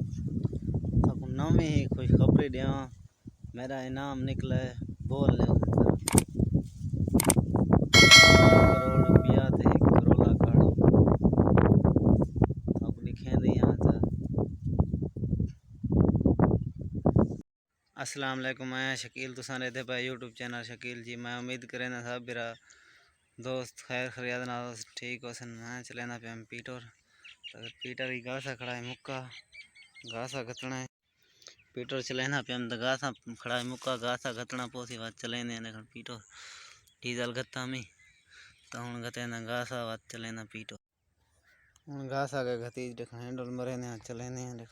तो नवी ही खुशखबरी दिया, मेरा इनाम निकला है बोल ले करोड़ रुपया थे करोला गाड़ी तो लिखे दी यहाँ से। अस्सलाम वालेकुम, मैं शकील तुसा रहते पे यूट्यूब चैनल शकील जी। मैं उम्मीद करें ना सब मेरा दोस्त खैर खरियाद ना ठीक हो सन। मैं चले ना पे हम पीटर पीटर की गासा खड़ा है मुक्का गासा घटना है। पीटर चले ना पे हम तो गासा खड़ा है मुक्का गासा घटना पोसी बात चले ने देखन पीटर डीजल गत्ता में तो हूँ गते ना गासा बात चले ना पीटर हूँ गासा के गति देख हैंडल मरे ने चले ने देख।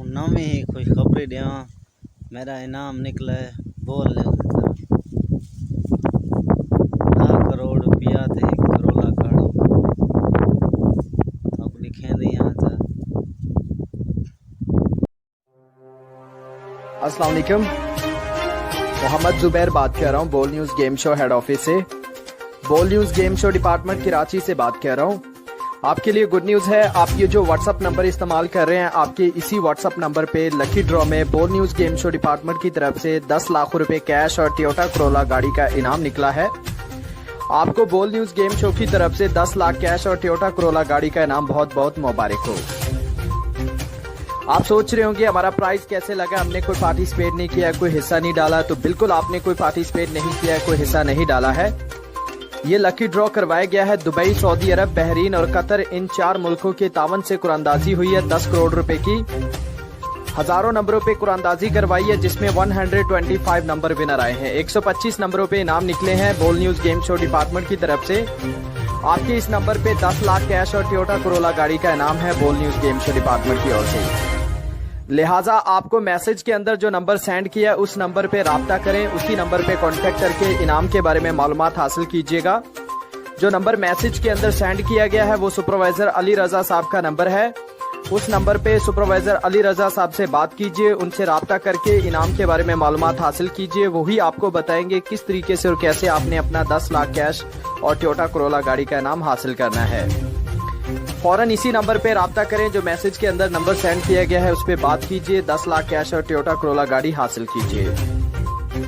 नवी ही खुशखबरी दिया, मेरा इनाम निकला है बोल ले 10 करोड़ रुपया थे करोला गाड़ी तो लिखे दी यहाँ से। अस्सलाम वालेकुम, मोहम्मद जुबैर बात कर रहा हूँ बोल news game show head office से। बोल news game show department Karachi से बात कर रहा हूँ। आपके लिए गुड न्यूज़ है, आप ये जो व्हाट्सअप नंबर इस्तेमाल कर रहे हैं, आपके इसी व्हाट्सअप नंबर पे लकी ड्रॉ में बोल न्यूज़ गेम शो डिपार्टमेंट की तरफ से 10 लाख रुपए कैश और टोयोटा करोला गाड़ी का इनाम निकला है। आपको बोल न्यूज़ गेम शो की तरफ से 10 लाख कैश और टोयोटा करोला गाड़ी का इनाम बहुत बहुत मुबारक हो। आप सोच रहे होंगे हमारा प्राइस कैसे लगा, हमने कोई पार्टिसिपेट नहीं किया, कोई हिस्सा नहीं डाला। तो बिल्कुल आपने कोई पार्टिसिपेट नहीं किया, कोई हिस्सा नहीं डाला है। ये लकी ड्रॉ करवाया गया है दुबई, सऊदी अरब, बहरीन और कतर, इन 4 मुल्कों के तावन से कुरानदाजी हुई है 10 करोड़ रुपए की। हजारों नंबरों पे कुरानदाजी करवाई है जिसमें 125 नंबर विनर आए हैं। 125 नंबरों पे इनाम निकले हैं बोल न्यूज़ गेम शो डिपार्टमेंट की तरफ से। आपके इस नंबर पे 10 लाख कैश और टोयोटा करोला गाड़ी का इनाम है बोल न्यूज़ गेम शो डिपार्टमेंट की ओर से। लिहाजा आपको मैसेज के अंदर जो नंबर सेंड किया उस नंबर पे राब्ता करें, उसी नंबर पे कांटेक्ट करके इनाम के बारे में मालूमात हासिल कीजिएगा। जो नंबर मैसेज के अंदर सेंड किया गया है वो सुपरवाइजर अली रजा साहब का नंबर है। उस नंबर पे सुपरवाइजर अली रजा साहब से बात कीजिए, उनसे राब्ता करके इनाम के बारे में मालूमात हासिल कीजिए। वही आपको बताएंगे किस तरीके से और कैसे आपने अपना 10 लाख कैश और टोयोटा करोला गाड़ी का इनाम हासिल करना है। फौरन इसी नंबर पे राब्ता करें, जो मैसेज के अंदर नंबर सेंड किया गया है उस पर बात कीजिए, 10 लाख कैश और टोयोटा करोला गाड़ी हासिल कीजिए।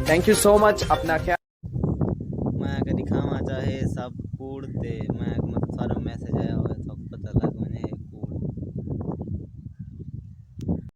Thank you so much. अपना ख्याल। मैं दिखावा चाहे सब कूड़ते मैं